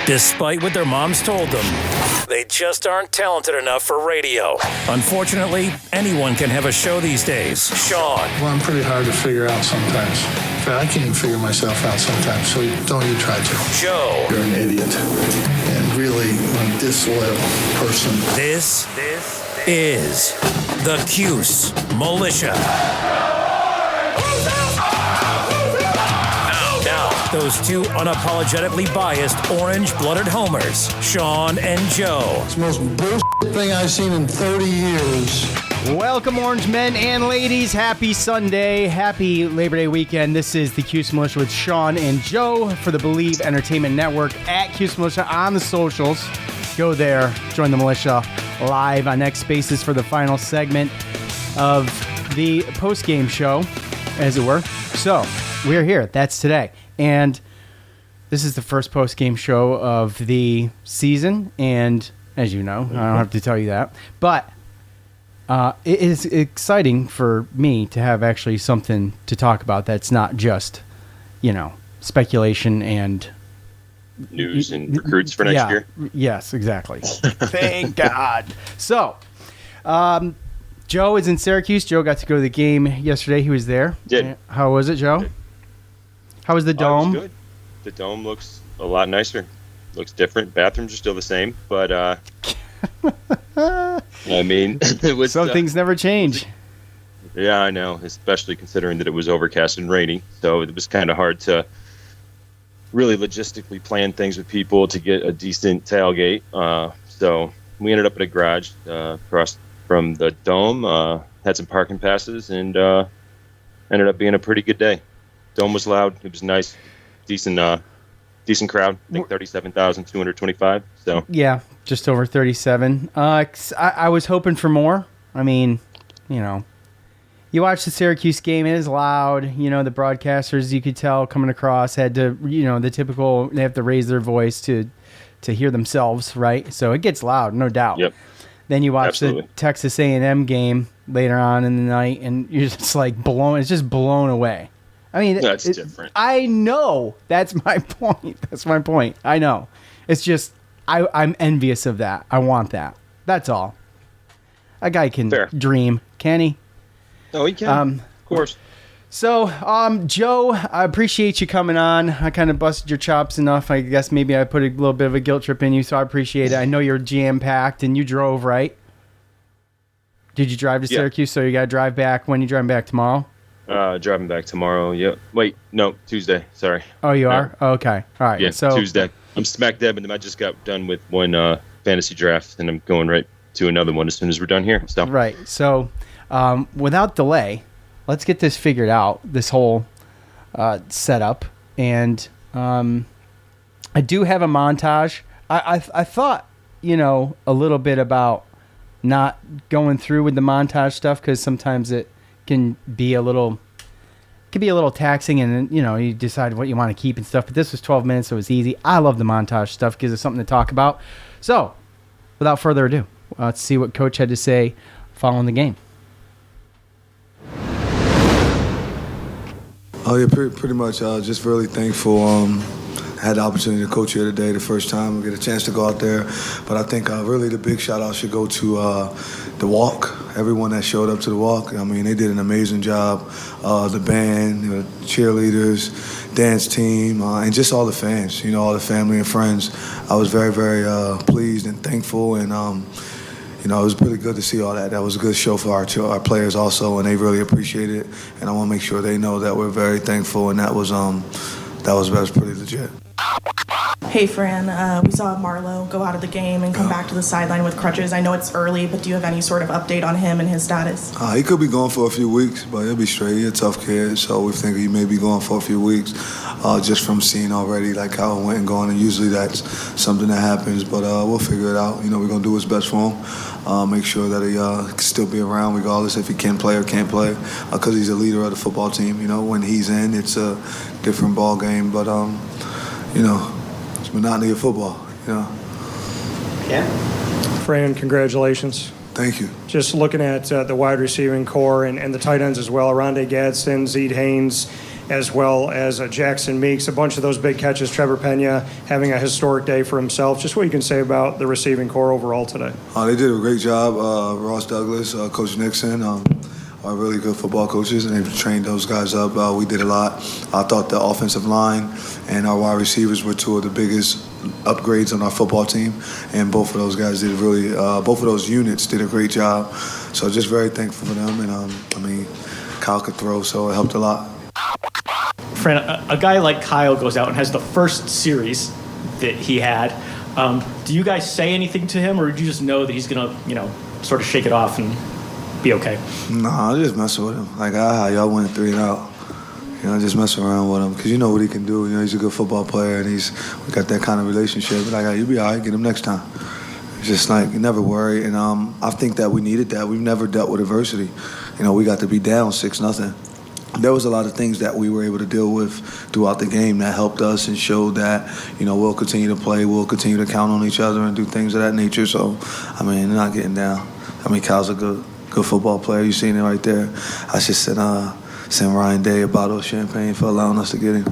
Despite what their moms told them, they just aren't talented enough for radio. Unfortunately, anyone can have a show these days. Sean. Well, I'm pretty hard to figure out sometimes. In fact, I can't even figure myself out sometimes, so don't you try to. Joe. You're an idiot and really a disloyal person. This is the Cuse Militia. Now, those two unapologetically biased orange-blooded homers, Sean and Joe. It's the most bullshit thing I've seen in 30 years. Welcome, Orange men and ladies. Happy Sunday. Happy Labor Day weekend. This is the Cuse Militia with Sean and Joe for the Believe Entertainment Network at Cuse Militia on the socials. Go there. Join the militia live on X Spaces for the final segment of the Postgame show, as it were. So, we're here. That's today. And this is the first Postgame show of the season. And as you know, I don't have to tell you that. But it is exciting for me to have actually something to talk about that's not just, speculation and news and recruits for next year. Yes, exactly. Thank God. So, Joe is in Syracuse. Joe got to go to the game yesterday. He was there. Did. How was it, Joe? Did. How was the dome? It was good. The dome looks a lot nicer. Looks different. Bathrooms are still the same, but I mean, it was some things never change. Yeah, I know, especially considering that it was overcast and rainy. So it was kind of hard to really logistically plan things with people to get a decent tailgate. So we ended up at a garage across from the dome, had some parking passes, and ended up being a pretty good day. Dome was loud. It was nice, decent crowd. I think 37,225. So yeah, just over 37. I was hoping for more. I mean, you watch the Syracuse game, it is loud. The broadcasters, you could tell coming across had to, the typical, they have to raise their voice to hear themselves, right? So it gets loud, no doubt. Yep. Then you watch Absolutely. the Texas A&M game later on in the night, and you're just like it's just blown away. I mean, that's different. I know. That's my point. I know. It's just, I'm envious of that. I want that. That's all. A guy can dream, can he? Oh, he can. Of course. So, Joe, I appreciate you coming on. I kind of busted your chops enough. I guess maybe I put a little bit of a guilt trip in you, so I appreciate it. I know you're jam-packed, and you drove, right? Did you drive to Syracuse? So you got to drive back. When you driving back tomorrow? Driving back tomorrow. Yep. Wait, no, Tuesday. Sorry. Oh, you are? Oh, okay. All right. Yeah, so Tuesday. I'm smack dab, and I just got done with one fantasy draft, and I'm going right to another one as soon as we're done here. So. Right. So, without delay, let's get this figured out, this whole setup. And I do have a montage. I thought, a little bit about not going through with the montage stuff because sometimes it can be a little taxing, and you decide what you want to keep and stuff. But this was 12 minutes, so it was easy. I love the montage stuff because it's something to talk about. So, without further ado, let's see what Coach had to say following the game. Oh yeah, pretty much. Just really thankful. Had the opportunity to coach here today, the first time, get a chance to go out there. But I think really the big shout out should go to the walk. Everyone that showed up to the walk. I mean, they did an amazing job. The band, cheerleaders, dance team, and just all the fans. All the family and friends. I was very, very pleased and thankful, and it was really good to see all that. That was a good show for our players also, and they really appreciate it. And I want to make sure they know that we're very thankful, and that was pretty legit. Hey, Fran. We saw Marlo go out of the game and come back to the sideline with crutches. I know it's early, but do you have any sort of update on him and his status? He could be gone for a few weeks, but he'll be straight. He's a tough kid, so we think he may be gone for a few weeks, just from seeing already like how it went and going. And usually that's something that happens, but we'll figure it out. We're going to do what's best for him, make sure that he can still be around regardless if he can play or can't play, because he's a leader of the football team. When he's in, it's a different ball game, but it's monotony of football, Yeah. Fran, congratulations. Thank you. Just looking at the wide receiving core and the tight ends as well, Rondé Gadsden, Zede Haynes, as well as Jackson Meeks, a bunch of those big catches. Trevor Pena having a historic day for himself. Just what you can say about the receiving core overall today. They did a great job. Ross Douglas, Coach Nixon, are really good football coaches, and they've trained those guys up. We did a lot. I thought the offensive line and our wide receivers were two of the biggest upgrades on our football team, and both of those guys did really, both of those units did a great job. So just very thankful for them, and Kyle could throw, so it helped a lot. Fran, a guy like Kyle goes out and has the first series that he had. Do you guys say anything to him, or do you just know that he's going to, sort of shake it off and be okay? No, I just mess with him. Like, y'all went 3-0. Just messing around with him because you know what he can do. He's a good football player, and we got that kind of relationship. Like, you'll be all right. Get him next time. Just like, you never worry. And I think that we needed that. We've never dealt with adversity. We got to be down 6-0. There was a lot of things that we were able to deal with throughout the game that helped us and showed that, we'll continue to play, we'll continue to count on each other and do things of that nature. So, they're not getting down. Kyle's a good football player. You seen it right there. I should send Ryan Day a bottle of champagne for allowing us to get him.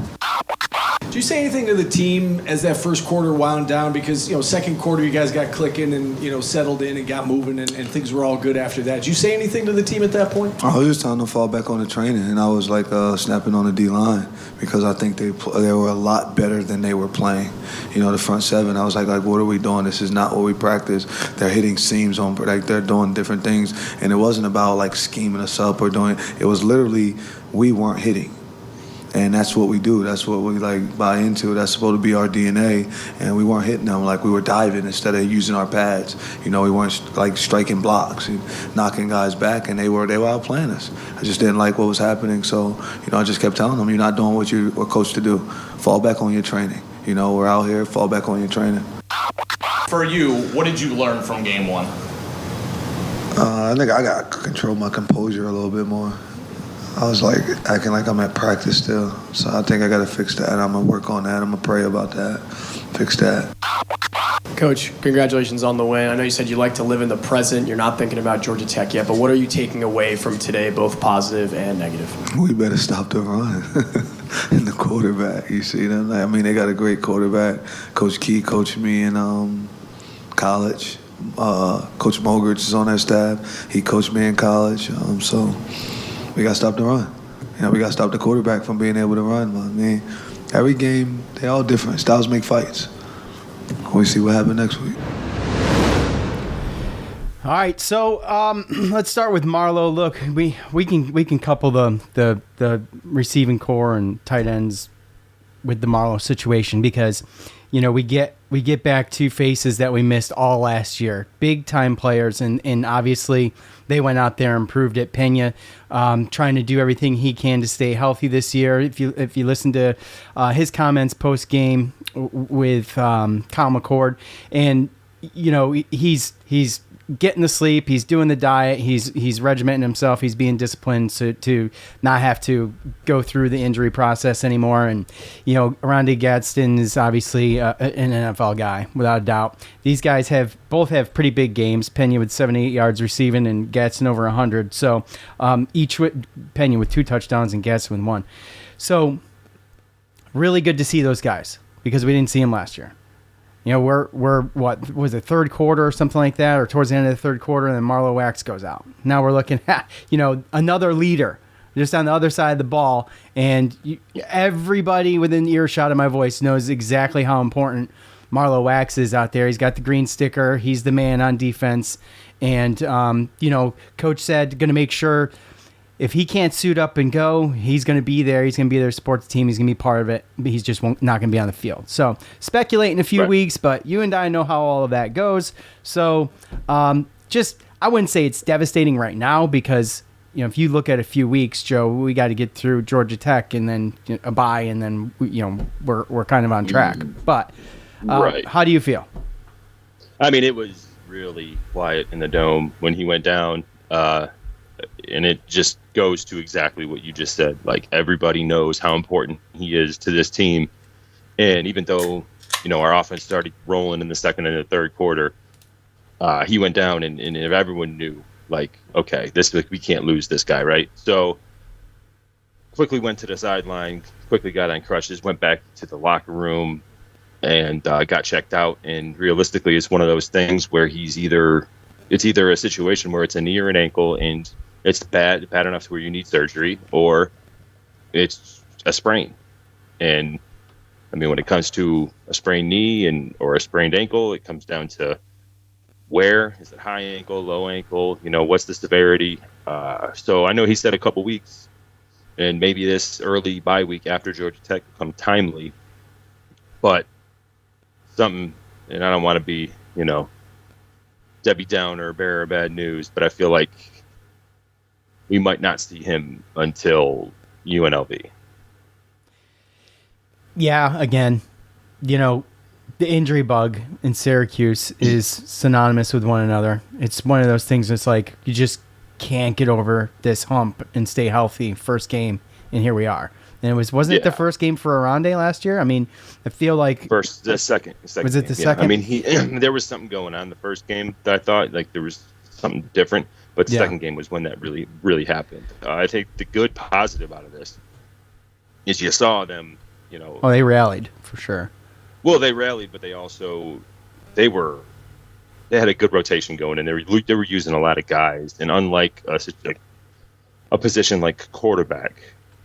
Did you say anything to the team as that first quarter wound down? Because, second quarter you guys got clicking and, settled in and got moving and things were all good after that. Did you say anything to the team at that point? I was just telling them to fall back on the training, and I was like snapping on the D-line because I think they were a lot better than they were playing. The front seven, I was like, what are we doing? This is not what we practice. They're hitting seams on, they're doing different things, and it wasn't about scheming us up or doing. It was literally we weren't hitting. And that's what we do. That's what we buy into. That's supposed to be our DNA. And we weren't hitting them we were diving instead of using our pads. We weren't striking blocks and knocking guys back. And they were outplaying us. I just didn't like what was happening. So I just kept telling them, you're not doing what you were coached to do. Fall back on your training. We're out here. Fall back on your training. For you, what did you learn from game one? I think I got to control my composure a little bit more. I was acting like I'm at practice still. So I think I got to fix that. I'm going to work on that. I'm going to pray about that. Fix that. Coach, congratulations on the win. I know you said you like to live in the present. You're not thinking about Georgia Tech yet, but what are you taking away from today, both positive and negative? We better stop the run. And the quarterback, you see them? They got a great quarterback. Coach Key coached me in college. Coach Mogridge is on that staff. He coached me in college. So we got to stop the run. We got to stop the quarterback from being able to run. Every game, they all different. Styles make fights. We see what happens next week. All right, so let's start with Marlowe. Look, we can couple the receiving core and tight ends with the Marlowe situation because we get back two faces that we missed all last year, big time players, and obviously they went out there and proved it. Pena trying to do everything he can to stay healthy this year. If you listen to his comments post game with Kyle McCord, and he's getting the sleep, he's doing the diet, he's regimenting himself, he's being disciplined to not have to go through the injury process anymore. And Rondé Gadsden is obviously an NFL guy without a doubt. These guys both have pretty big games. Pena with 78 yards receiving and Gadsden over 100. So each with Pena with 2 touchdowns and Gadsden with 1. So really good to see those guys because we didn't see them last year. We're what was it, third quarter or something like that, or towards the end of the third quarter, and then Marlowe Wax goes out. Now we're looking at another leader just on the other side of the ball, and everybody within earshot of my voice knows exactly how important Marlowe Wax is out there. He's got the green sticker. He's the man on defense, and Coach said going to make sure. If he can't suit up and go, he's going to be there. He's going to be there to support the team. He's going to be part of it, but he's just not going to be on the field. So speculate in a few weeks, but you and I know how all of that goes. So I wouldn't say it's devastating right now because, if you look at a few weeks, Joe, we got to get through Georgia Tech and then a bye, and then, we're kind of on track. But how do you feel? It was really quiet in the Dome when he went down. And it just goes to exactly what you just said. Everybody knows how important he is to this team. And even though, our offense started rolling in the second and the third quarter, he went down and everyone knew, okay, we can't lose this guy, right? So quickly went to the sideline, quickly got on crutches, went back to the locker room, and got checked out. And realistically, it's one of those things where it's either a situation where it's a knee or an ankle, and it's bad enough to where you need surgery, or it's a sprain. And I mean, when it comes to a sprained knee or a sprained ankle, it comes down to where is it, high ankle, low ankle, what's the severity. So I know he said a couple weeks, and maybe this early bye week after Georgia Tech will come timely, but something, and I don't want to be, Debbie Downer, bearer of bad news, but I feel like we might not see him until UNLV. Yeah, again, the injury bug in Syracuse is synonymous with one another. It's one of those things that's like you just can't get over this hump and stay healthy first game, and here we are. And wasn't it the first game for Arande last year? I mean, I feel like the second. Was it the second? I mean, there was something going on the first game that I thought like there was something different, but the second game was when that really, really happened. I think the good positive out of this is you saw them, Oh, they rallied for sure. Well, they rallied, but they had a good rotation going, and they were using a lot of guys. And unlike a position like quarterback,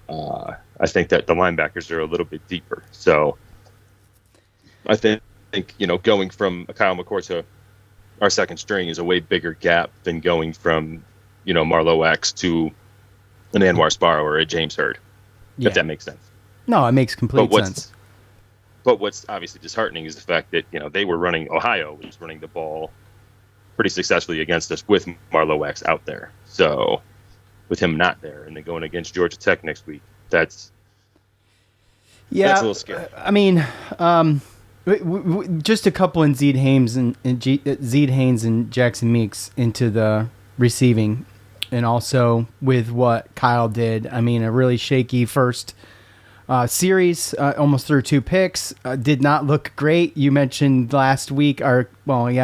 I think that the linebackers are a little bit deeper. So I think going from a Kyle McCourt to our second string is a way bigger gap than going from Marlowe X to an Anwar Sparrow or a James Hurd, if that makes sense. No, it makes complete sense. But what's obviously disheartening is the fact that Ohio was running the ball pretty successfully against us with Marlowe X out there. So with him not there, and then going against Georgia Tech next week, that's a little scary. I mean, just a couple in Zeed Haynes and Jackson Meeks into the receiving, and also with what Kyle did. I mean, a really shaky first series, almost threw 2 picks, did not look great. You mentioned last week, I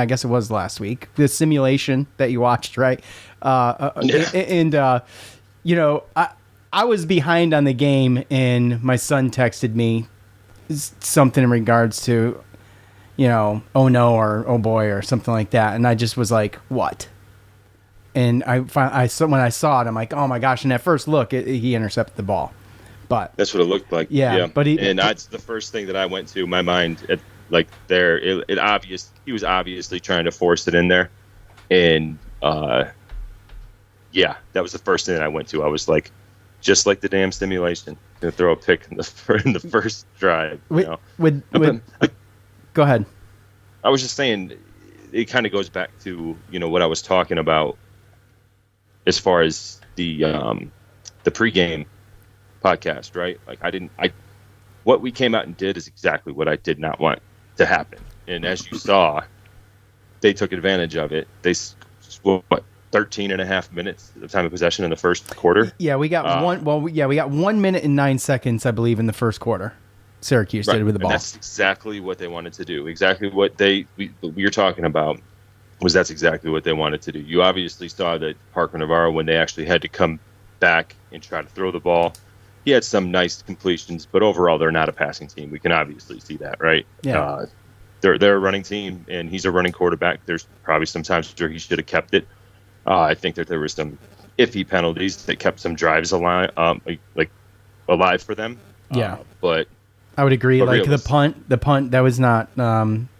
guess it was last week, the simulation that you watched, right? And I was behind on the game, and my son texted me something in regards to, oh no, or oh boy, or something like that. And I just was like, what? And when I saw it, I'm like, oh my gosh. And at first look, he intercepted the ball. But that's what it looked like. Yeah. But that's the first thing that I went to. My mind, he was obviously trying to force it in there, and that was the first thing that I went to. I was like, just like the damn simulation, gonna throw a pick in the first drive. Go ahead. I was just saying, it kind of goes back to what I was talking about as far as the pregame podcast, right? Like what we came out and did is exactly what I did not want to happen. And as you saw, they took advantage of it. They 13 and a half minutes of time of possession in the first quarter. Yeah, we got we got 1 minute and 9 seconds, I believe, in the first quarter. Syracuse did with the ball. And that's exactly what they wanted to do. Exactly what we were talking about that's exactly what they wanted to do. You obviously saw that Parker Navarro, when they actually had to come back and try to throw the ball, he had some nice completions, but overall they're not a passing team. We can obviously see that, right? Yeah. They're a running team, and he's a running quarterback. There's probably some times where he should have kept it. I think that there were some iffy penalties that kept some drives alive, alive for them. Yeah. But I would agree. Like the punt that was not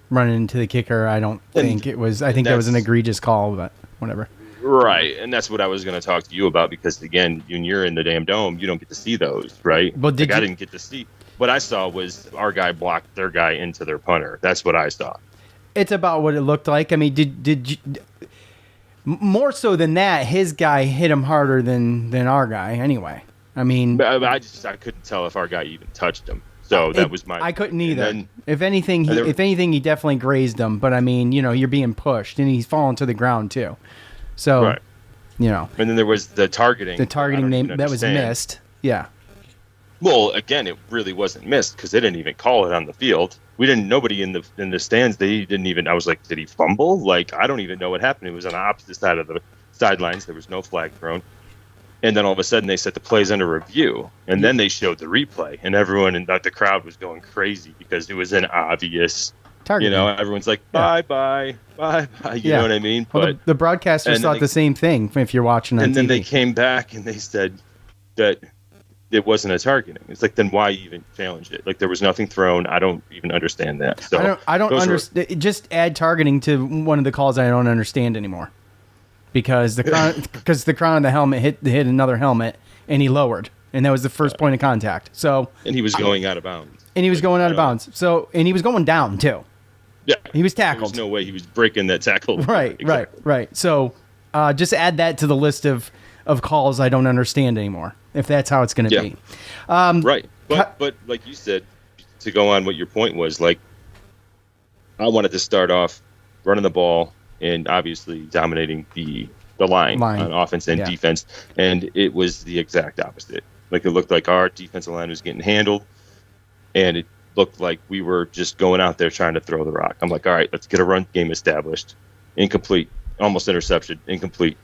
running into the kicker. I don't think it was. I think that was an egregious call, but whatever. Right, and that's what I was going to talk to you about, because again, when you're in the damn dome, you don't get to see those, right? But I didn't get to see. What I saw was our guy blocked their guy into their punter. That's what I saw. It's about what it looked like. I mean, did you, more so than that, his guy hit him harder than our guy anyway. I mean, I couldn't tell if our guy even touched him. So that was my. I couldn't either. If anything, he definitely grazed him. But I mean, you're being pushed, and he's falling to the ground too. So, right. And then there was the targeting. The targeting name that was missed. Yeah. Well, again, it really wasn't missed because they didn't even call it on the field. Nobody in the stands. They didn't even. I was like, did he fumble? Like, I don't even know what happened. It was on the opposite side of the sidelines. There was no flag thrown. And then all of a sudden they set the plays under review, and then they showed the replay, and everyone in the crowd was going crazy because it was an obvious target. Everyone's like, bye. You know what I mean? Well, the broadcasters thought the same thing if you're watching on TV. And then they came back and they said that it wasn't a targeting. It's like, then why even challenge it? Like, there was nothing thrown. I don't even understand that. So I don't understand. Just add targeting to one of the calls I don't understand anymore. Because the crown of the helmet hit another helmet, and he lowered, and that was the first point of contact. So, and he was going out of bounds. And he was going out of bounds. So, and he was going down too. Yeah, he was tackled. There's no way he was breaking that tackle. Right, exactly. right. So, just add that to the list of calls I don't understand anymore. If that's how it's going to be. Right, but like you said, to go on what your point was, like, I wanted to start off running the ball and obviously dominating the line on offense and defense. And it was the exact opposite. Like, it looked like our defensive line was getting handled, and it looked like we were just going out there trying to throw the rock. I'm like, all right, let's get a run game established. Incomplete, almost interception, incomplete,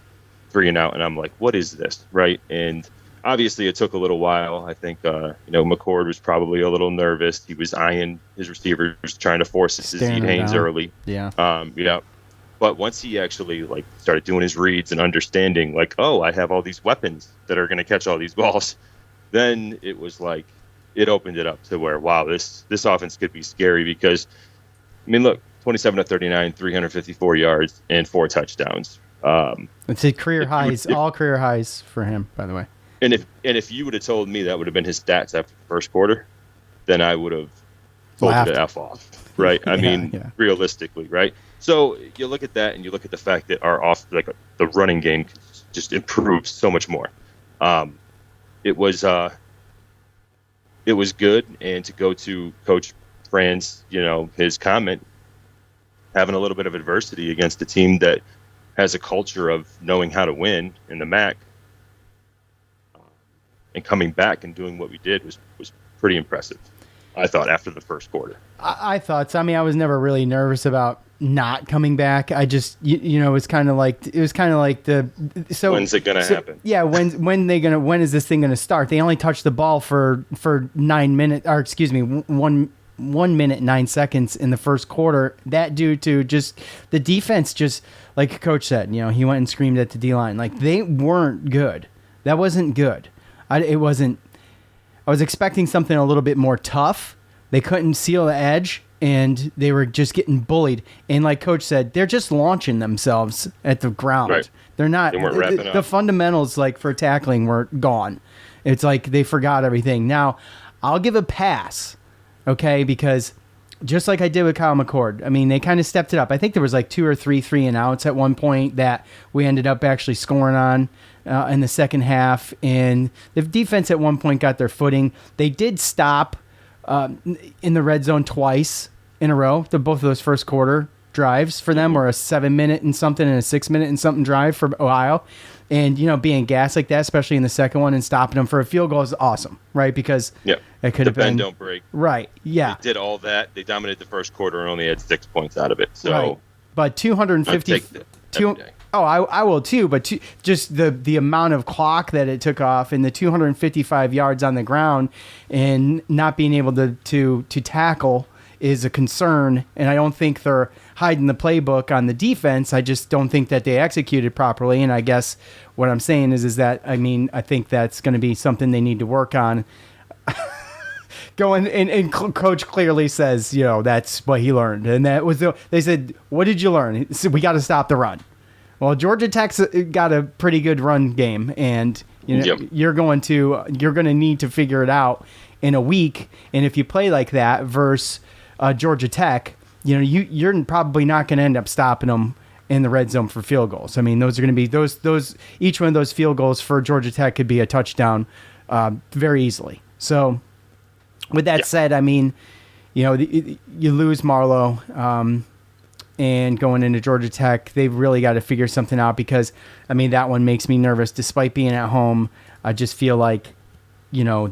3 and out. And I'm like, what is this, right? And obviously it took a little while. I think, McCord was probably a little nervous. He was eyeing his receivers, trying to force it to Zeke Haynes early. Yeah. But once he actually started doing his reads and understanding, I have all these weapons that are going to catch all these balls, then it was like it opened it up to where, wow, this offense could be scary because, I mean, look, 27 to 39, 354 yards and 4 touchdowns. It's a career highs, all career highs for him, by the way. And if you would have told me that would have been his stats after the first quarter, then I would have told you to F off, right? I mean, realistically, right? So you look at that and you look at the fact that the running game just improved so much more. It was good, and to go to Coach Fran's, his comment, having a little bit of adversity against a team that has a culture of knowing how to win in the MAC, and coming back and doing what we did was pretty impressive, I thought, after the first quarter. I thought so. I mean, I was never really nervous about not coming back. I just, it was kind of like when's it gonna happen? Yeah, when is this thing gonna start? They only touched the ball for 9 minutes, or excuse me, 1 minute 9 seconds in the first quarter. That due to just the defense, just like Coach said, he went and screamed at the D-line. Like, they weren't good. That wasn't good. It wasn't. I was expecting something a little bit more tough. They couldn't seal the edge, and they were just getting bullied. And like Coach said, they're just launching themselves at the ground. Right. They're not. They weren't wrapping up. The fundamentals, for tackling, were gone. It's like they forgot everything. Now, I'll give a pass, okay, because just like I did with Kyle McCord, I mean, they kind of stepped it up. I think there was 2 or 3 3-and-outs at one point that we ended up actually scoring on in the second half. And the defense at one point got their footing. They did stop in the red zone twice in a row. Both of those first quarter drives for them were a 7-minute and something and a 6-minute and something drive for Ohio. And, being gassed like that, especially in the second one, and stopping them for a field goal is awesome, right? Because it could have been. Bend don't break. Right, yeah. They did all that. They dominated the first quarter and only had 6 points out of it. So, right. But 250. I will too. But just the amount of clock that it took off, and the 255 yards on the ground, and not being able to tackle is a concern. And I don't think they're hiding the playbook on the defense. I just don't think that they executed properly. And I guess what I'm saying is that, I think that's going to be something they need to work on. And Coach clearly says, that's what he learned. And that was they said, what did you learn? He said, we got to stop the run. Well, Georgia Tech's got a pretty good run game, and you're going to need to figure it out in a week. And if you play like that versus Georgia Tech, you're probably not going to end up stopping them in the red zone for field goals. I mean, those are going to be those each one of those field goals for Georgia Tech could be a touchdown very easily. So with that said, you lose Marlowe, and going into Georgia Tech, they've really got to figure something out, because that one makes me nervous. Despite being at home, I just feel like they've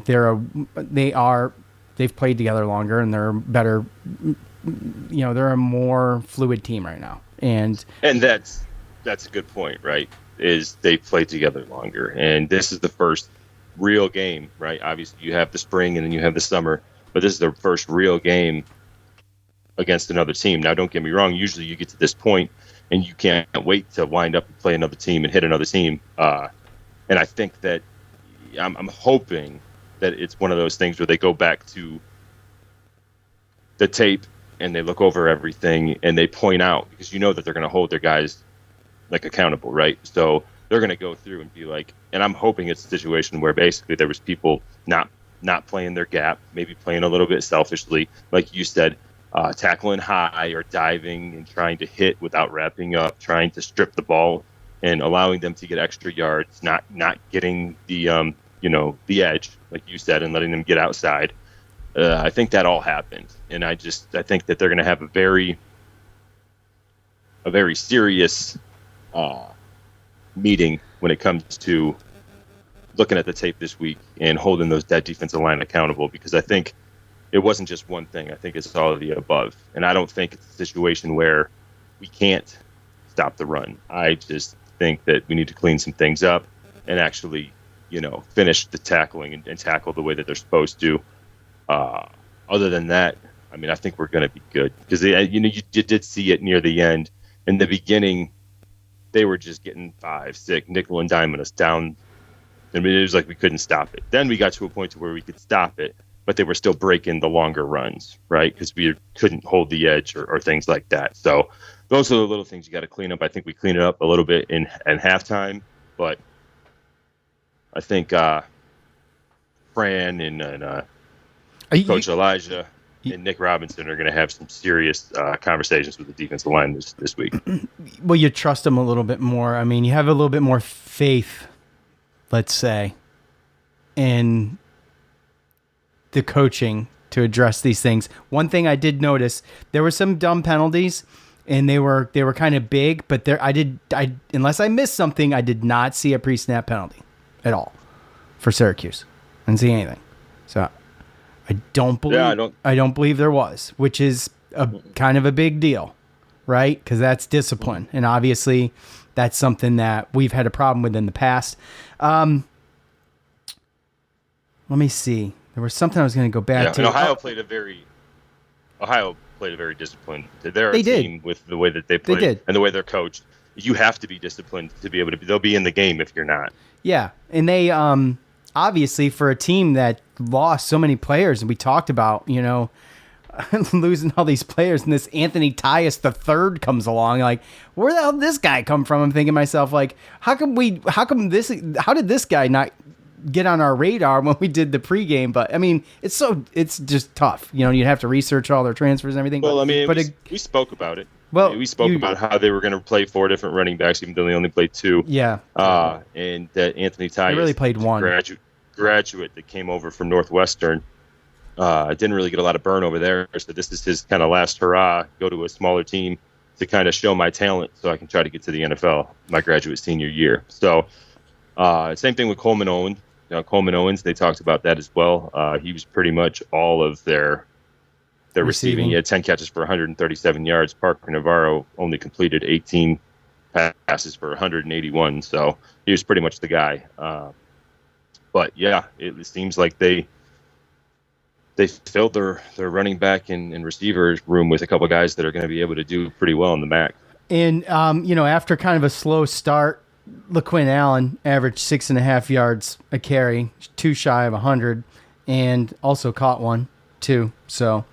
played together longer, and they're better. They're a more fluid team right now, and that's a good point, right? is they've played together longer, and this is the first real game, right? Obviously, you have the spring and then you have the summer, but this is their first real game against another team. Now, don't get me wrong. Usually, you get to this point and you can't wait to wind up and play another team and hit another team. And I think that I'm hoping that it's one of those things where they go back to the tape and they look over everything and they point out, because you know that they're going to hold their guys like accountable, right? So they're going to go through and be like, and I'm hoping it's a situation where basically there was people not playing their gap, maybe playing a little bit selfishly, like you said, tackling high or diving and trying to hit without wrapping up, trying to strip the ball and allowing them to get extra yards, not getting the the edge, like you said, and letting them get outside. I think that all happened, and I think that they're going to have a very serious meeting when it comes to looking at the tape this week and holding that defensive line accountable, because I think it wasn't just one thing. I think it's all of the above, and I don't think it's a situation where we can't stop the run. I just think that we need to clean some things up and actually, finish the tackling and tackle the way that they're supposed to. Other than that, I mean, I think we're going to be good, because you did see it near the end. In the beginning, they were just getting 5, 6 nickel and diming us down. I mean, it was like we couldn't stop it. Then we got to a point to where we could stop it, but they were still breaking the longer runs, right? Because we couldn't hold the edge or things like that. So those are the little things you got to clean up. I think we cleaned it up a little bit in halftime, but I think Fran and Coach Elijah and Nick Robinson are going to have some serious conversations with the defensive line this week. Well, you trust them a little bit more. I mean, you have a little bit more faith, let's say, in the coaching to address these things. One thing I did notice, there were some dumb penalties, and they were kind of big, but unless I missed something, I did not see a pre-snap penalty at all for Syracuse. I didn't see anything. So I don't believe there was, which is a kind of a big deal, right? Because that's discipline, and obviously that's something that we've had a problem with in the past. Let me see. There was something I was going to go back to. Ohio played a very disciplined. They're a team with the way that they play and the way they're coached. You have to be disciplined to be able to. They'll be in the game if you're not. Yeah, and they obviously, for a team that lost so many players, and we talked about losing all these players, and this Anthony Tyus III comes along, like, where the hell did this guy come from? I'm thinking to myself, like, how did this guy not get on our radar when we did the pregame? But I mean, it's just tough. You'd have to research all their transfers and everything. Well, we spoke about it. Well, we spoke about how they were going to play 4 different running backs, even though they only played 2. Yeah. And that Anthony Tyus, they really played 1 graduate that came over from Northwestern. Didn't really get a lot of burn over there, so this is his kind of last hurrah. Go to a smaller team to kind of show my talent, so I can try to get to the NFL my graduate senior year. So, same thing with Coleman Owens. Coleman Owens, they talked about that as well. He was pretty much all of their receiving. He had 10 catches for 137 yards. Parker Navarro only completed 18 passes for 181, so he was pretty much the guy. But yeah, it seems like they filled their running back and receiver room with a couple guys that are going to be able to do pretty well in the MAC. And after kind of a slow start, LaQuinn Allen averaged 6.5 yards a carry, 2 shy of 100, and also caught one too. So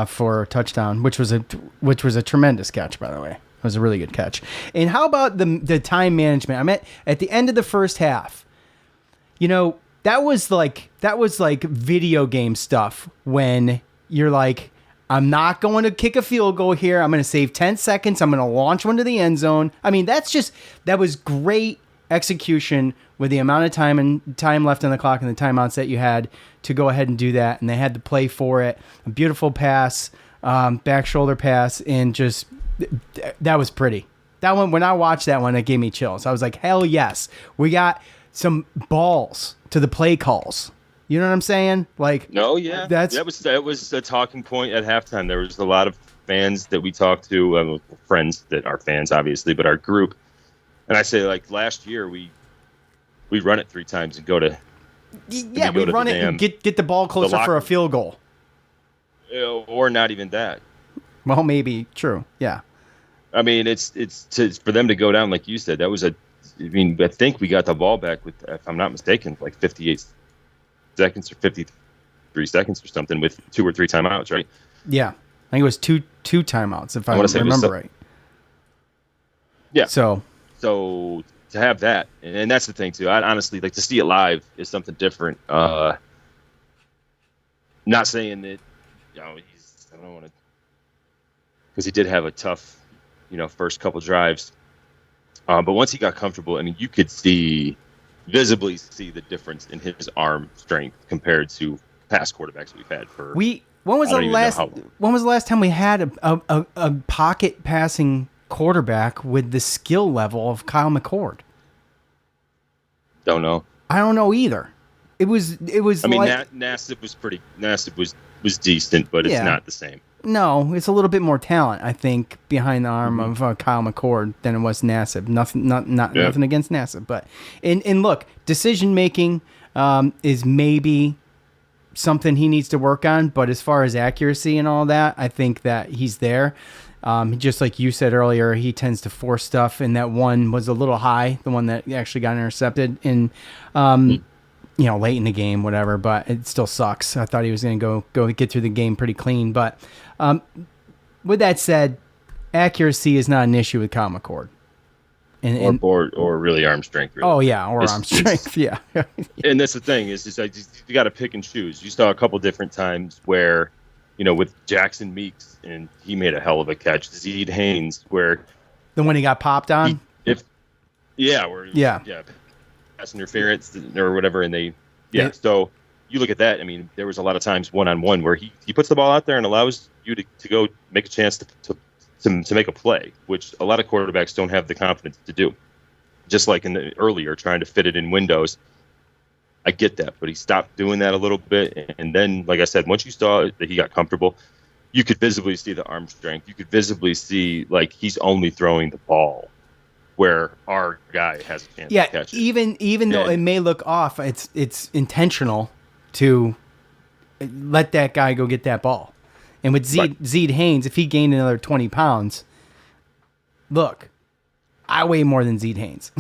for a touchdown, which was a tremendous catch, by the way. It was a really good catch. And how about the time management? I mean, at the end of the first half, that was like video game stuff when you're like, I'm not going to kick a field goal here. I'm going to save 10 seconds. I'm going to launch one to the end zone. I mean, that was great execution with the amount of time left on the clock and the timeouts that you had to go ahead and do that. And they had to play for it. A beautiful pass, back shoulder pass, and just that was pretty. That one, when I watched that one, it gave me chills. I was like, hell yes, we got some balls to the play calls. You know what I'm saying? Like, no, yeah, that was a talking point at halftime. There was a lot of fans that we talked to, friends that are fans, obviously, but our group And I say, like, last year we run it 3 times and go to we run it and get the ball closer for a field goal. Or not even that. Well, maybe true. Yeah. I mean, it's for them to go down like you said. That was I think we got the ball back with, if I'm not mistaken, like 58 seconds or 53 seconds or something with 2 or 3 timeouts, right? Yeah, I think it was two timeouts if I remember right. Yeah. So to have that, and that's the thing too. I honestly like to see it live is something different. Not saying that I don't want to, because he did have a tough, first couple drives. But once he got comfortable, I mean, you could visibly see the difference in his arm strength compared to past quarterbacks we've had for. When was the last time we had a pocket passing quarterback with the skill level of Kyle McCord? Don't know. I don't know either. It was. I mean, Nassib was decent, but it's not the same. No, it's a little bit more talent, I think, behind the arm of Kyle McCord than it was Nassib. Nothing against Nassib, but and look, decision making is maybe something he needs to work on. But as far as accuracy and all that, I think that he's there. Just like you said earlier, he tends to force stuff, and that one was a little high, the one that actually got intercepted in. Late in the game, whatever, but it still sucks. I thought he was going to go get through the game pretty clean. But with that said, accuracy is not an issue with Kyle McCord. Or really arm strength. Really. Oh, yeah, or arm strength, yeah. And that's the thing, is like you got to pick and choose. You saw a couple different times where, with Jackson Meeks, and he made a hell of a catch. Zeed Haynes, where... The one he got popped on? Pass interference or whatever, and so you look at that. I mean, there was a lot of times one-on-one where he puts the ball out there and allows you to go make a chance to make a play, which a lot of quarterbacks don't have the confidence to do. Just like earlier, trying to fit it in windows. I get that, but he stopped doing that a little bit, and then, like I said, once you saw that he got comfortable, you could visibly see the arm strength. You could visibly see, like, he's only throwing the ball where our guy has a chance to catch it. Even though it may look off, it's intentional to let that guy go get that ball. And with Zeed Haynes, if he gained another 20 pounds, look, I weigh more than Zeed Haynes.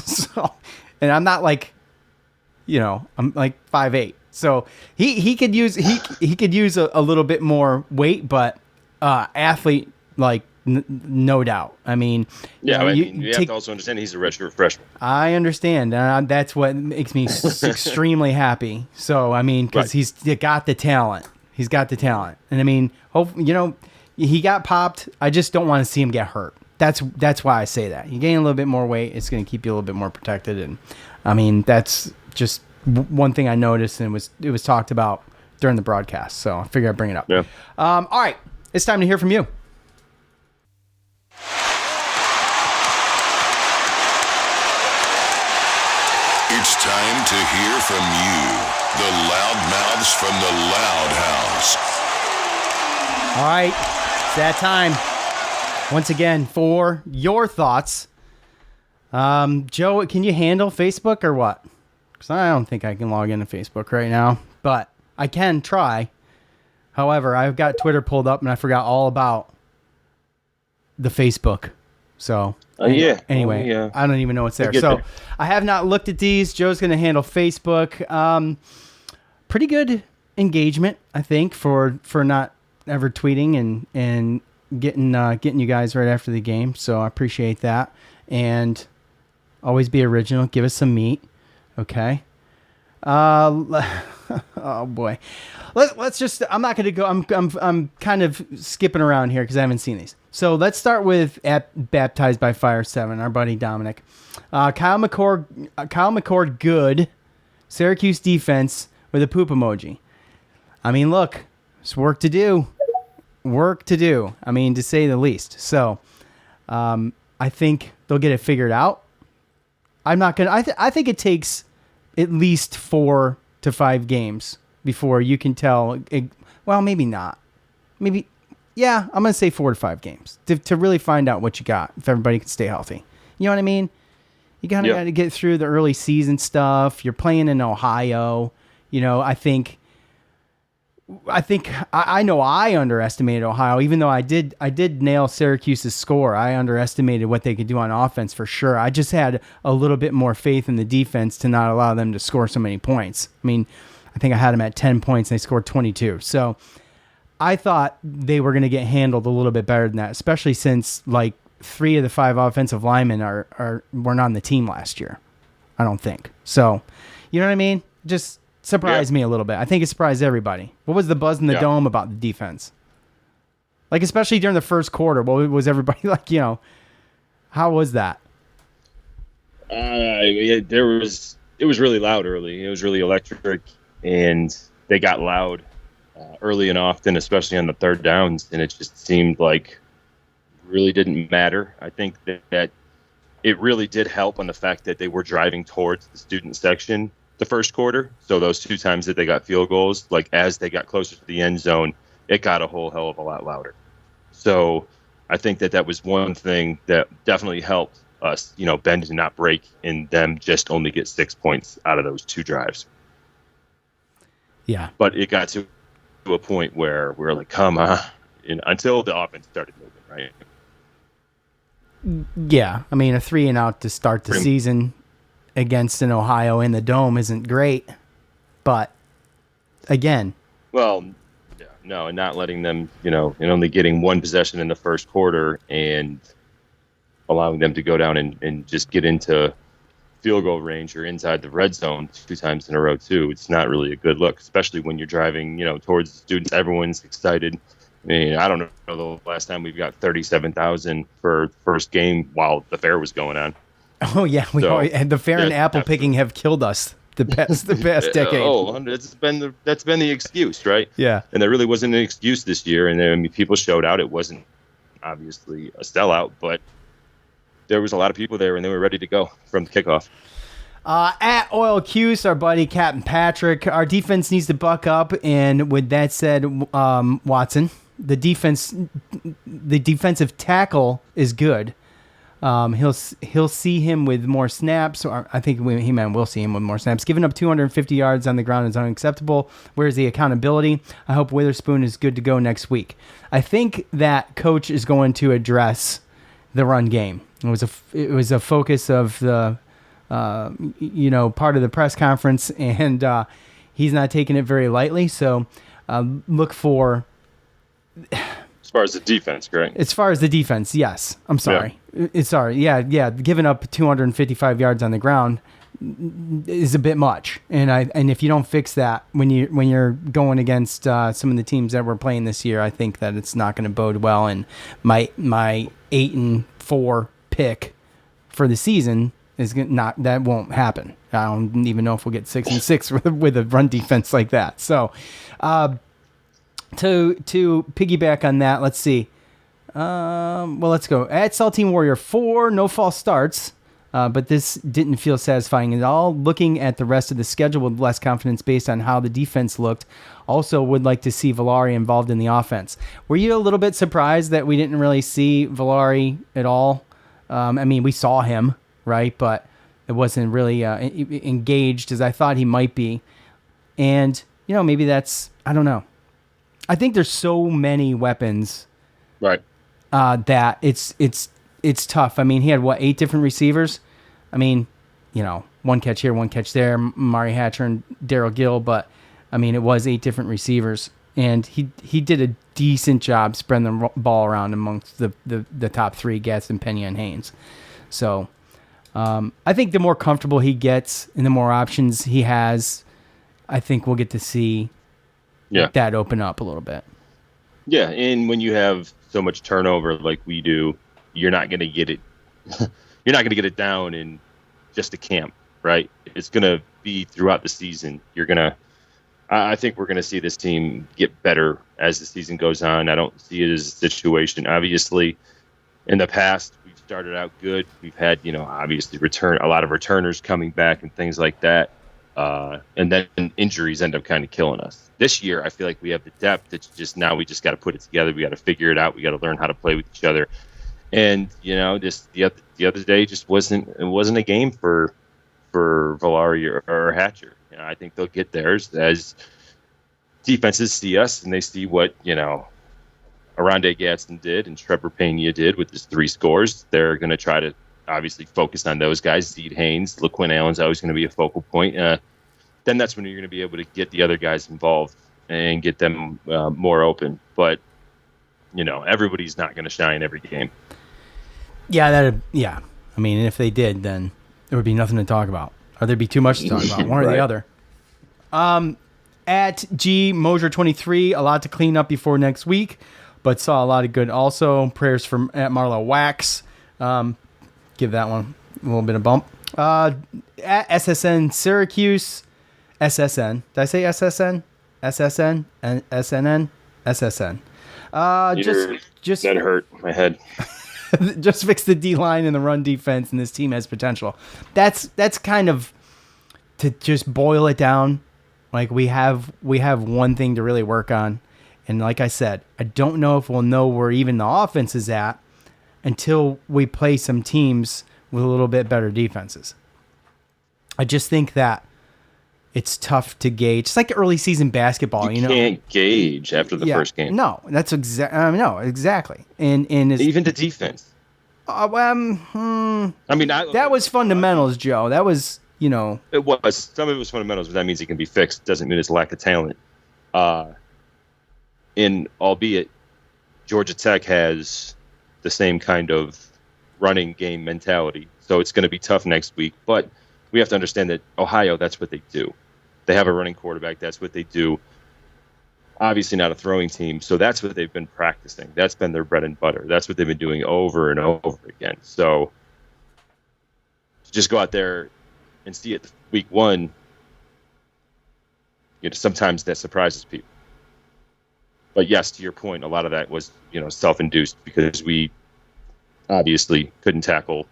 And I'm not like, I'm like 5'8". So he could use a little bit more weight, but athlete, like, no doubt. I mean, you have to also understand he's a redshirt freshman. I understand. That's what makes me extremely happy. So, I mean, because he's got the talent. He's got the talent. And I mean, he got popped. I just don't want to see him get hurt. That's why I say that. You gain a little bit more weight, it's going to keep you a little bit more protected. And I mean, that's just one thing I noticed, and it was talked about during the broadcast. So I figured I'd bring it up. Yeah. All right. It's time to hear from you. It's time to hear from you, the loudmouths from the Loud House. All right, it's that time. Once again, for your thoughts. Joe, can you handle Facebook or what? Because I don't think I can log into Facebook right now, but I can try. However, I've got Twitter pulled up, and I forgot all about the Facebook. So... Anyway, I don't even know what's there. So I have not looked at these. Joe's going to handle Facebook. Pretty good engagement, I think, for not ever tweeting and getting you guys right after the game. So I appreciate that. And always be original. Give us some meat. Okay. Oh boy. Let's just. I'm not going to go. I'm kind of skipping around here because I haven't seen these. So let's start with Baptized by Fire 7, our buddy Dominic. Kyle McCord, good. Syracuse defense with a poop emoji. I mean, look, it's work to do. I mean, to say the least. So I think they'll get it figured out. I'm not going to. I think it takes at least 4 to 5 games before you can tell. Well, maybe not. Maybe. Yeah, I'm going to say 4 to 5 games to really find out what you got, if everybody can stay healthy. You know what I mean? You got to get through the early season stuff. You're playing in Ohio. I think I know I underestimated Ohio, even though I did nail Syracuse's score. I underestimated what they could do on offense for sure. I just had a little bit more faith in the defense to not allow them to score so many points. I mean, I think I had them at 10 points and they scored 22. So I thought they were going to get handled a little bit better than that, especially since like 3 of the 5 offensive linemen weren't on the team last year. I don't think. So, you know what I mean? Just surprised me a little bit. I think it surprised everybody. What was the buzz in the dome about the defense? Like, especially during the first quarter, what was everybody like, how was that? It was really loud early. It was really electric, and they got loud early and often, especially on the third downs, and it just seemed like really didn't matter. I think that it really did help on the fact that they were driving towards the student section the first quarter. So those 2 times that they got field goals, like as they got closer to the end zone, it got a whole hell of a lot louder. So I think that was one thing that definitely helped us, bend and not break, and them just only get 6 points out of those 2 drives. Yeah. But it got to a point where we were like, come on, until the offense started moving, right? Yeah. I mean, a 3-and-out to start the season against an Ohio in the Dome isn't great, but again. Well, no, and not letting them, and only getting 1 possession in the first quarter and allowing them to go down and just get into field goal range or inside the red zone 2 times in a row too. It's not really a good look, especially when you're driving, towards the students. Everyone's excited. I mean, I don't know the last time we've got 37,000 for first game while the fair was going on. Oh yeah, and the fair and apple picking have killed us the past decade. That's been the excuse, right? Yeah. And there really wasn't an excuse this year, and people showed out. It wasn't obviously a sellout, but there was a lot of people there, and they were ready to go from the kickoff. At Oil Cuse, our buddy Captain Patrick, our defense needs to buck up, and with that said, Watson, the defensive tackle is good. He'll see him with more snaps. Or I think he meant we'll see him with more snaps. Giving up 250 yards on the ground is unacceptable. Where's the accountability? I hope Witherspoon is good to go next week. I think that coach is going to address the run game. It was a focus of the part of the press conference, and he's not taking it very lightly. So look for. As far as the defense, correct? As far as the defense, yes. I'm sorry. Yeah. Giving up 255 yards on the ground is a bit much, and if you don't fix that when you're going against some of the teams that we're playing this year, I think that it's not going to bode well. And my 8-4 pick for the season is not, that won't happen. I don't even know if we'll get 6-6 with a run defense like that. So. To piggyback on that, let's see. Let's go. At Saltine Warrior 4, no false starts, but this didn't feel satisfying at all. Looking at the rest of the schedule with less confidence based on how the defense looked. Also would like to see Villari involved in the offense. Were you a little bit surprised that we didn't really see Villari at all? I mean, we saw him, right? But it wasn't really engaged as I thought he might be. And, maybe that's, I don't know. I think there's so many weapons, right? That it's tough. I mean, he had 8 different receivers. I mean, 1 catch here, 1 catch there. Mari Hatcher and Darryl Gill, but I mean, it was 8 different receivers, and he did a decent job spreading the ball around amongst the top 3, Gadsden, Pena, and Haynes. So I think the more comfortable he gets and the more options he has, I think we'll get to see. That open up a little bit. Yeah, and when you have so much turnover like we do, you're not going to get it. You're not going to get it down in just a camp, right? It's going to be throughout the season. I think we're going to see this team get better as the season goes on. I don't see it as a situation. Obviously, in the past, we've started out good. We've had, obviously a lot of returners coming back and things like that. And then injuries end up kind of killing us. This year, I feel like we have the depth. It's just now we just got to put it together. We got to figure it out. We got to learn how to play with each other. And just the other day just wasn't a game for Valari or Hatcher. I think they'll get theirs as defenses see us and they see what Aronde Gadsden did and Trevor Pena did with his 3 scores. They're going to try to obviously focus on those guys. Zede Haynes, LaQuinn Allen's always going to be a focal point. Then that's when you're going to be able to get the other guys involved and get them more open. But everybody's not going to shine every game. Yeah, I mean, if they did, then there would be nothing to talk about. Or there'd be too much to talk about, one or the other. At G Mosier 23, a lot to clean up before next week, but saw a lot of good also. Prayers from at Marlo Wax. Give that one a little bit of bump. At SSN Syracuse, SSN. Did I say SSN? SSN and SNN? SSN. Just that hurt my head. Just fix the D-line and the run defense, and this team has potential. That's kind of, to just boil it down, like we have one thing to really work on. And like I said, I don't know if we'll know where even the offense is at until we play some teams with a little bit better defenses. I just think that it's tough to gauge. It's like early season basketball, you can't gauge after the first game. No, that's exactly. And even the defense. I mean, that was fundamentals, Joe. That was, It was. Some of it was fundamentals, but that means it can be fixed. Doesn't mean it's lack of talent. Albeit Georgia Tech has the same kind of running game mentality, so it's going to be tough next week. But we have to understand that Ohio, that's what they do. They have a running quarterback. That's what they do. Obviously not a throwing team, so that's what they've been practicing. That's been their bread and butter. That's what they've been doing over and over again. So to just go out there and see it week 1, sometimes that surprises people. But yes, to your point, a lot of that was, self-induced because we obviously couldn't tackle,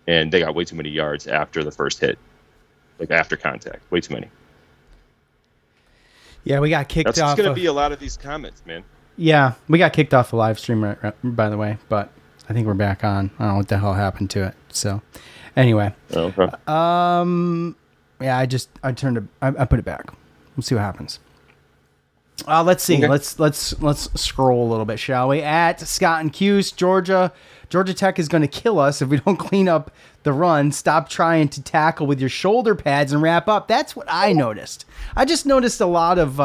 and they got way too many yards after the first hit, like after contact, way too many. Yeah, we got kicked off. That's going to be a lot of these comments, man. Yeah, we got kicked off the live stream, by the way, but I think we're back on. I don't know what the hell happened to it. So, anyway. Okay. Yeah, I put it back. We'll see what happens. Let's see. Okay. Let's scroll a little bit, shall we? At Scott and Cuse, Georgia Tech is going to kill us if we don't clean up the run. Stop trying to tackle with your shoulder pads and wrap up. That's what I noticed. I just noticed a lot of,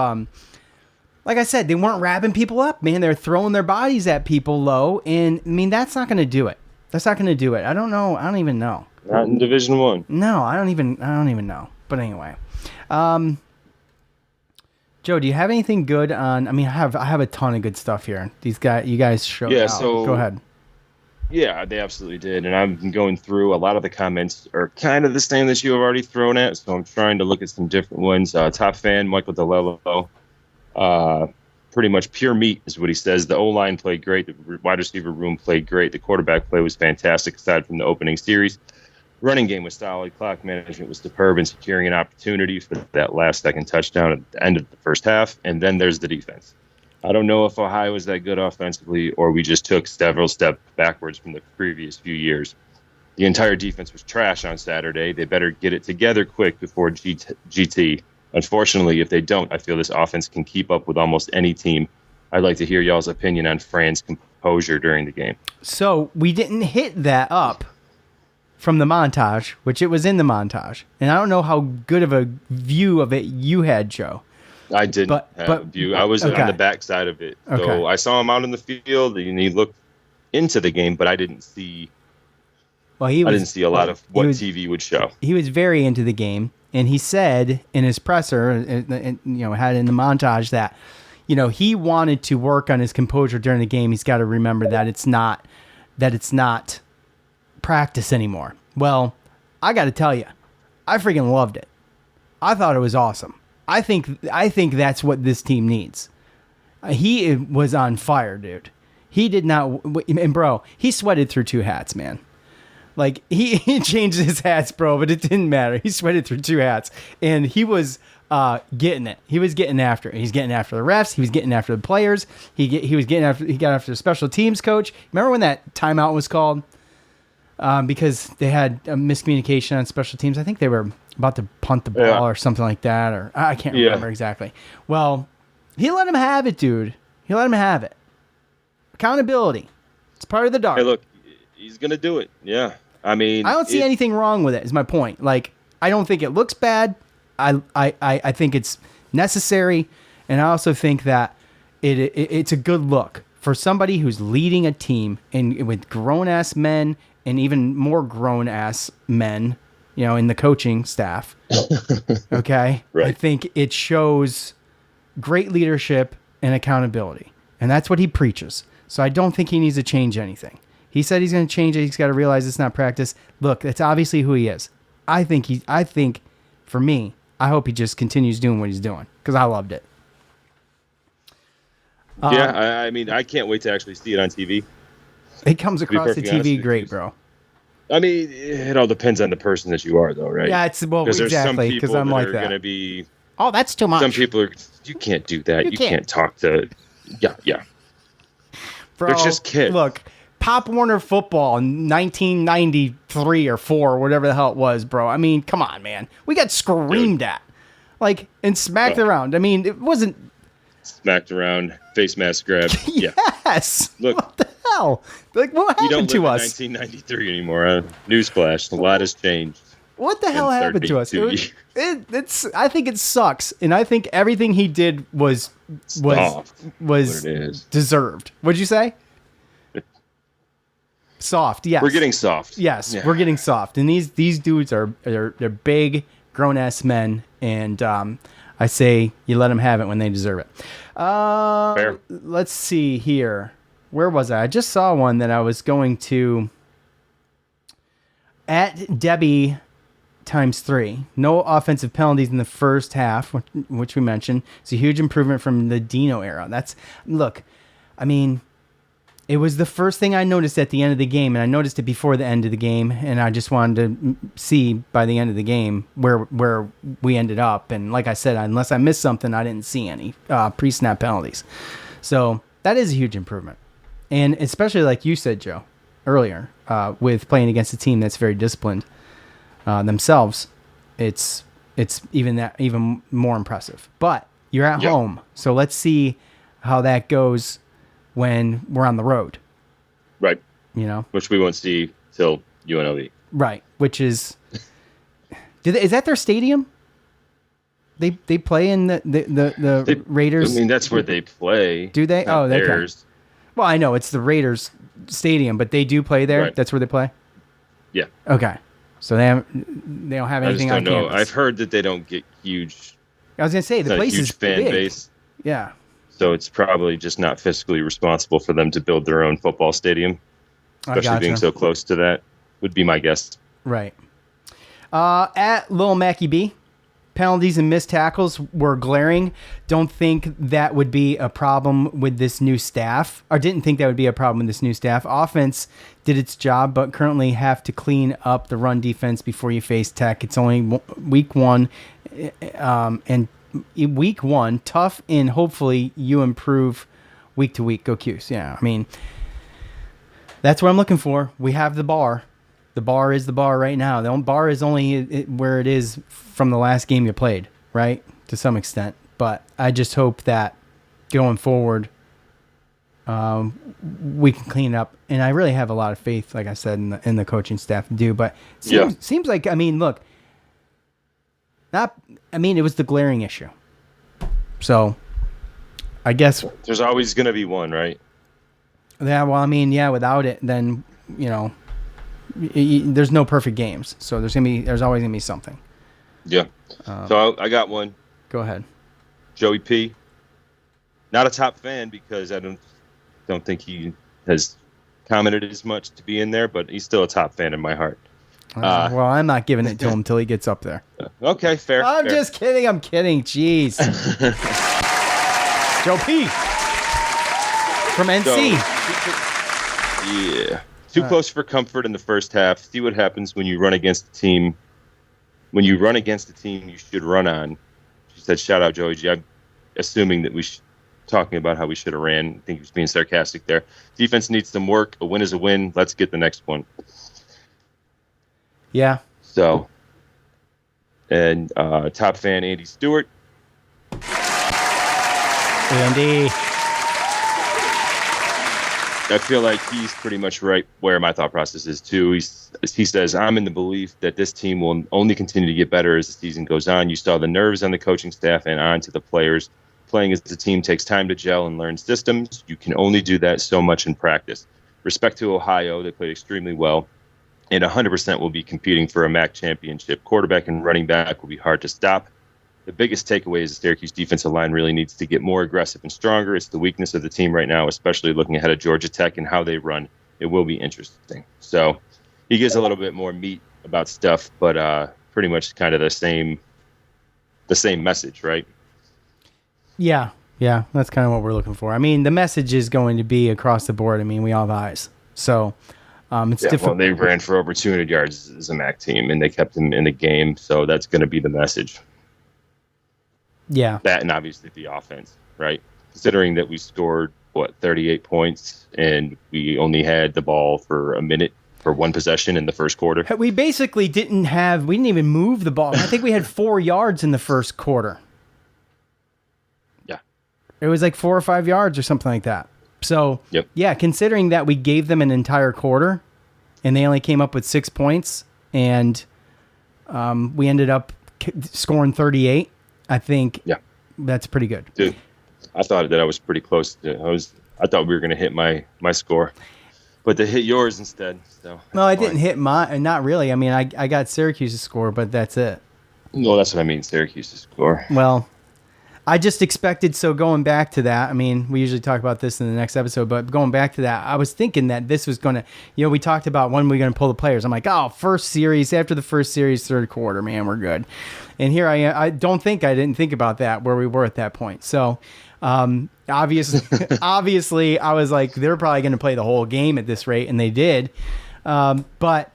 like I said, they weren't wrapping people up, man. They're throwing their bodies at people low, and I mean that's not going to do it. That's not going to do it. I don't know. I don't even know. Not in Division I. No, I don't even know. But anyway. Joe, do you have anything good on? I mean, I have a ton of good stuff here. You guys showed out. So go ahead. Yeah, they absolutely did. And I've been going through a lot of the comments are kind of the same that you have already thrown at. So I'm trying to look at some different ones. Top fan, Michael DeLello. Pretty much pure meat is what he says. The O-line played great. The wide receiver room played great. The quarterback play was fantastic aside from the opening series. Running game was solid. Clock management was superb in securing an opportunity for that last second touchdown at the end of the first half. And then there's the defense. I don't know if Ohio was that good offensively or we just took several steps backwards from the previous few years. The entire defense was trash on Saturday. They better get it together quick before GT. Unfortunately, if they don't, I feel this offense can keep up with almost any team. I'd like to hear y'all's opinion on Fran's composure during the game. So we didn't hit that up from the montage, which it was in the montage. And I don't know how good of a view of it you had, Joe. I didn't have a view. I was on the back side of it. So I saw him out in the field, and he looked into the game, but I didn't see I didn't see a lot of what TV would show. He was very into the game, and he said in his presser, had in the montage that, he wanted to work on his composure during the game. He's got to remember that it's not practice anymore. Well, I got to tell you, I freaking loved it. I thought it was awesome. I think that's what this team needs. He was on fire, dude. He did not, and bro, he sweated through 2 hats, man. Like, he changed his hats, bro, but it didn't matter. He sweated through 2 hats, and he was getting it. He was getting after it. He's getting after the refs. He was getting after the players. He got after the special teams coach. Remember when that timeout was called? Because they had a miscommunication on special teams. I think they were about to punt the ball or something like that, or I can't remember exactly. Well, he let him have it, dude. He let him have it. Accountability. It's part of the dart. Hey, look, he's going to do it. Yeah. I mean, I don't see anything wrong with it, is my point. Like, I don't think it looks bad. I think it's necessary, and I also think that it's a good look for somebody who's leading a team and with grown-ass men and even more grown-ass men, in the coaching staff. Okay? Right. I think it shows great leadership and accountability, and that's what he preaches. So I don't think he needs to change anything. He said he's going to change it. He's got to realize it's not practice. Look, that's obviously who he is. I think for me, I hope he just continues doing what he's doing because I loved it. I mean, I can't wait to actually see it on TV. It comes across the TV great, bro. I mean, it all depends on the person that you are, though, right? Yeah, exactly, because I'm like that. Going to be. Oh, that's too much. Some people are. You can't do that. You can't talk to. Yeah. Bro, they're just kids. Look, Pop Warner football in 1993 or 4, whatever the hell it was, bro. I mean, come on, man. We got screamed at, like, and smacked around. I mean, it wasn't smacked around, face mask grab. Yeah. Yes. Look, what the hell? Like, what happened to us? You don't live in 1993 anymore. Newsflash: a lot has changed. What the hell happened to us? I think it sucks, and I think everything he did was deserved. What'd you say? Soft, yes. We're getting soft. Yes, yeah. We're getting soft, and these dudes they're big, grown ass men, and I say you let them have it when they deserve it. Fair. Let's see here. Where was I? I just saw one that I was going to at Debbie ×3. No offensive penalties in the first half, which we mentioned. It's a huge improvement from the Dino era. I mean, it was the first thing I noticed at the end of the game, and I noticed it before the end of the game, and I just wanted to see by the end of the game where we ended up. And like I said, unless I missed something, I didn't see any pre-snap penalties. So that is a huge improvement. And especially like you said, Joe, earlier, with playing against a team that's very disciplined themselves, it's even more impressive. But you're at home, so let's see how that goes when we're on the road. Right. Which we won't see till UNLV. Right. Which is, is that their stadium? They play in the Raiders. I mean, that's where they play. Do they? Oh, they can. Well, I know it's the Raiders stadium, but they do play there. Right. That's where they play. Yeah. Okay. So they don't have anything on campus. I've heard that they don't get huge. I was gonna say the place is fan big. Base. Yeah. So it's probably just not fiscally responsible for them to build their own football stadium, especially being so close to that. Would be my guess. Right. At Lil Mackie B, penalties and missed tackles were glaring. Don't think that would be a problem with this new staff, or didn't think that would be a problem with this new staff. Offense did its job, but currently have to clean up the run defense before you face Tech. It's only week 1, and week 1 tough, and hopefully you improve week to week. Go Cuse. Yeah, I mean, that's what I'm looking for. We have the bar. The bar is the bar right now. The bar is only where it is from the last game you played, right? To some extent. But I just hope that going forward, we can clean it up. And I really have a lot of faith, like I said, in the coaching staff to do. But it seems like, I mean, look, it was the glaring issue. So I guess there's always going to be one, right? Yeah, well, I mean, without it, then, there's no perfect games, so there's always gonna be something. Yeah. So I got one. Go ahead. Joey P. Not a top fan because I don't think he has commented as much to be in there, but he's still a top fan in my heart. Well, I'm not giving it to him until he gets up there. Okay, fair. I'm just kidding. I'm kidding. Jeez. Joe P. From NC. Yeah. Too close for comfort in the first half. See what happens when you run against a team. When you run against a team you should run on. She said, shout out Joey G. I'm assuming that talking about how we should have ran. I think he was being sarcastic there. Defense needs some work. A win is a win. Let's get the next one. Yeah. So, and top fan Andy Stewart. Andy. I feel like he's pretty much right where my thought process is too. He says, I'm in the belief that this team will only continue to get better as the season goes on. You saw the nerves on the coaching staff and on to the players. Playing as a team takes time to gel and learn systems. You can only do that so much in practice. Respect to Ohio, they played extremely well, and 100% will be competing for a MAC championship. Quarterback and running back will be hard to stop. The biggest takeaway is the Syracuse defensive line really needs to get more aggressive and stronger. It's the weakness of the team right now, especially looking ahead of Georgia Tech and how they run. It will be interesting. So he gives a little bit more meat about stuff, but pretty much kind of the same message, right? Yeah, that's kind of what we're looking for. I mean, the message is going to be across the board. I mean, we all have eyes. So it's different. Well, they ran for over 200 yards as a MAC team, and they kept them in the game, so that's going to be the message. Yeah. That and obviously the offense, right? Considering that we scored, 38 points, and we only had the ball for a minute for one possession in the first quarter. We basically we didn't even move the ball. I think we had 4 yards in the first quarter. Yeah. It was like 4 or 5 yards or something like that. So, yeah, considering that we gave them an entire quarter and they only came up with 6 points and we ended up scoring 38, I think that's pretty good. Dude, I thought that I was pretty close. I thought we were going to hit my score, but they hit yours instead. So no, I didn't hit mine. Not really. I mean, I got Syracuse's score, but that's it. No, that's what I mean. Syracuse's score. Well, I just expected. So going back to that, I mean, we usually talk about this in the next episode, but going back to that, I was thinking that this was going to, we talked about when we're going to pull the players. I'm like, first series, after the first series, third quarter, man, we're good. And here I am. I didn't think about that where we were at that point. So obviously I was like, they're probably going to play the whole game at this rate. And they did. But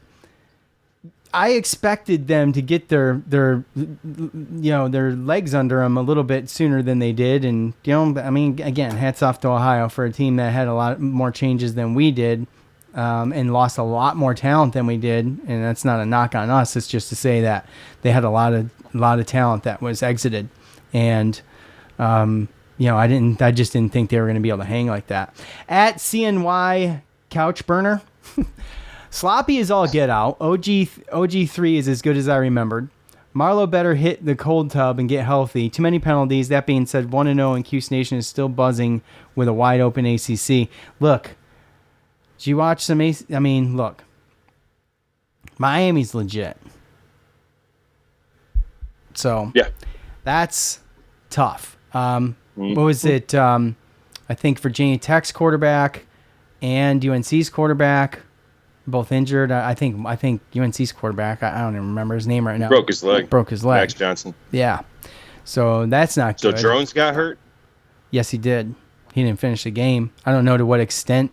I expected them to get their legs under them a little bit sooner than they did. And, I mean, again, hats off to Ohio for a team that had a lot more changes than we did, and lost a lot more talent than we did. And that's not a knock on us. It's just to say that they had a lot of talent that was exited. And, I just didn't think they were going to be able to hang like that. At CNY Couch Burner, sloppy is all get out. OG3 is as good as I remembered. Marlowe better hit the cold tub and get healthy. Too many penalties. That being said, 1-0 and Cuse Nation is still buzzing with a wide open ACC. Look, did you watch some I mean, look, Miami's legit. So yeah, that's tough. What was it? I think Virginia Tech's quarterback and UNC's quarterback both injured. I think UNC's quarterback, I don't even remember his name right now. Broke his leg. Max Johnson. Yeah. So that's not good. So Drones got hurt? Yes, he did. He didn't finish the game. I don't know to what extent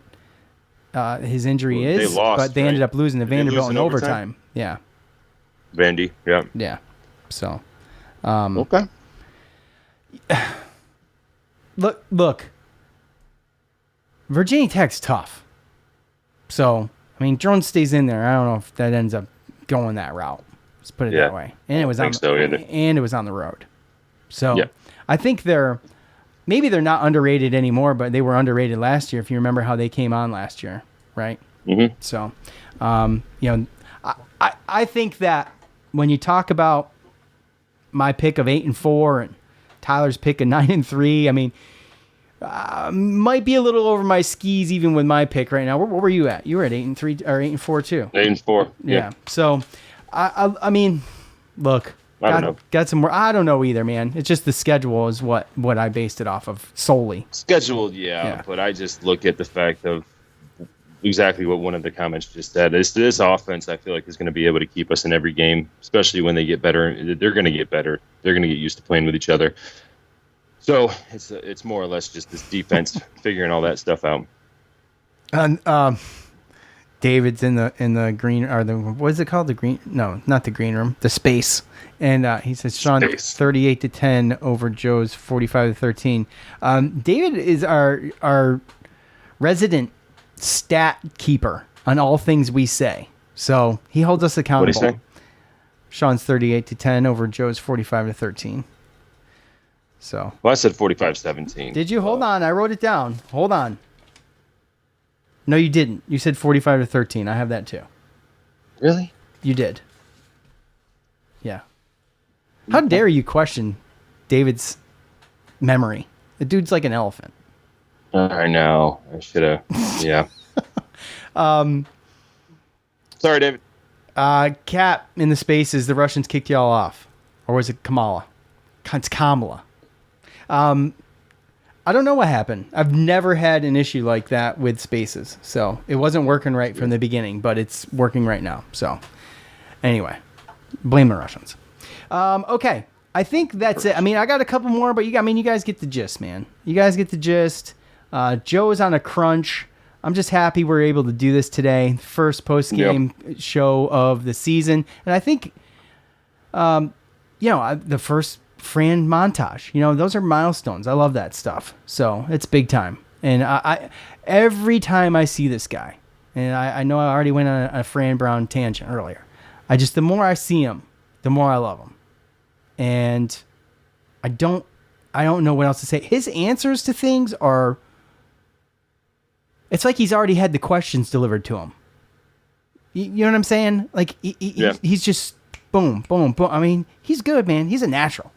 his injury is, but they ended up losing to Vanderbilt in overtime. Yeah. Vandy, yeah. Yeah. So. Okay. Look. Virginia Tech's tough. So, I mean, Jones stays in there. I don't know if that ends up going that route. Let's put it that way. And it was on the road. So, I think maybe they're not underrated anymore, but they were underrated last year if you remember how they came on last year, right? Mm-hmm. So, I think that when you talk about my pick of 8-4 and Tyler's pick of 9-3, I mean, might be a little over my skis even with my pick right now. What were you at? You were at 8-3 or 8-4 too. 8-4. Yeah. So, I mean, look, got some more. I don't know either, man. It's just the schedule is what I based it off of solely. Scheduled, yeah. But I just look at the fact of exactly what one of the comments just said. This offense, I feel like, is going to be able to keep us in every game, especially when they get better. They're going to get better. They're going to get used to playing with each other. So it's more or less just this defense figuring all that stuff out. And David's in the green, or what is it called? The green? No, not the green room. The space. And he says Sean 38-10 over Joe's 45-13. David is our resident stat keeper on all things we say, so he holds us accountable. What do you say? Sean's 38-10 over Joe's 45-13. So. Well, I said 45-17. Did you? Hold on, I wrote it down. Hold on. No, you didn't. You said 45-13. I have that too. Really? You did. Yeah. How dare you question David's memory? The dude's like an elephant. I know. I should have. Yeah. Sorry, David. Cap in the spaces. The Russians kicked y'all off, or was it Kamala? It's Kamala. I don't know what happened. I've never had an issue like that with spaces, so it wasn't working right from the beginning, but it's working right now. So, anyway, blame the Russians. Okay, I think that's it. I mean, I got a couple more, but you guys get the gist, man. You guys get the gist. Joe is on a crunch. I'm just happy we're able to do this today. First post-game show of the season, and I think, the first Fran montage. Those are milestones. I love that stuff. So it's big time. And I every time I see this guy, and I know I already went on a Fran Brown tangent earlier. The more I see him, the more I love him. And I don't know what else to say. His answers to things are, it's like he's already had the questions delivered to him. You know what I'm saying? Like he's just boom, boom, boom. I mean, he's good, man. He's a natural.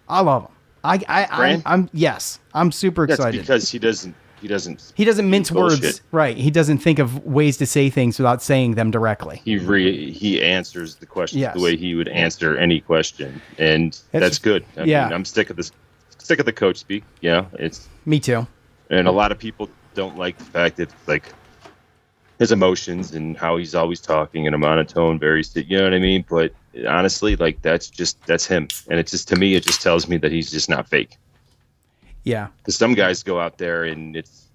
I love him. I'm super excited. That's because he doesn't mince words. Right. He doesn't think of ways to say things without saying them directly. He answers the questions the way he would answer any question, and that's good. I mean, I'm sick of the coach speak. It's me too. And a lot of people don't like the fact that his emotions and how he's always talking in a monotone, you know what I mean? But honestly, that's him. And it's just, to me, it just tells me that he's just not fake. Yeah. Because some guys go out there and it's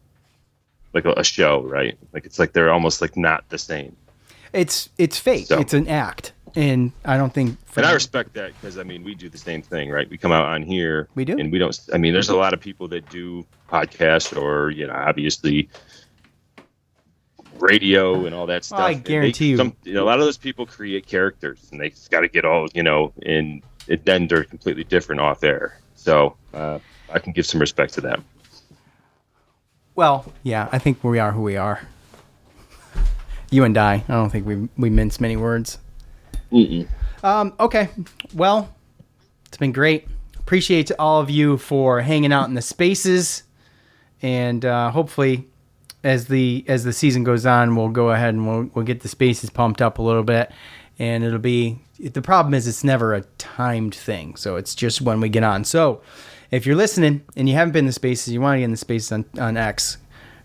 like a show, right? Like, it's like they're almost like not the same. It's fake. So, it's an act. And I don't think... And I respect that because, I mean, we do the same thing, right? We come out on here. We do. And we don't... I mean, there's a lot of people that do podcasts or, obviously... radio and all that stuff. I guarantee you. A lot of those people create characters and they just got to get all, and then they're completely different off air. So I can give some respect to them. Well, yeah, I think we are who we are. You and I don't think we mince many words. Mm-mm. Okay. Well, it's been great. Appreciate all of you for hanging out in the spaces, and hopefully as the season goes on, we'll go ahead and we'll get the spaces pumped up a little bit, and it'll be, the problem is it's never a timed thing, so it's just when we get on. So if you're listening and you haven't been in the spaces, you want to get in the spaces on X,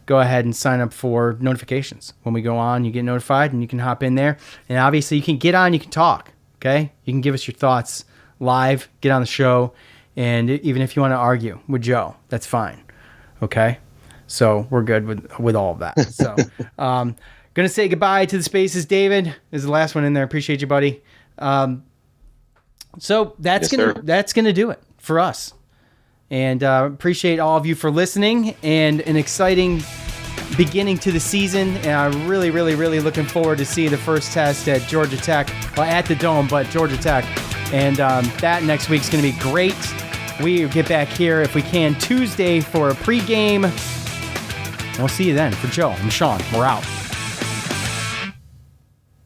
go ahead and sign up for notifications. When we go on, you get notified and you can hop in there, and obviously you can get on, you can talk, okay? You can give us your thoughts live, get on the show, and even if you want to argue with Joe, that's fine, okay? So we're good with all of that. So gonna say goodbye to the spaces. David is the last one in there. Appreciate you, buddy. So that's gonna do it for us. And appreciate all of you for listening, and an exciting beginning to the season. And I'm really, really, really looking forward to seeing the first test at Georgia Tech, well, at the Dome, but Georgia Tech. And that next week's gonna be great. We get back here if we can Tuesday for a pregame. We'll see you then. For Joe, I'm Sean. We're out.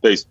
Peace.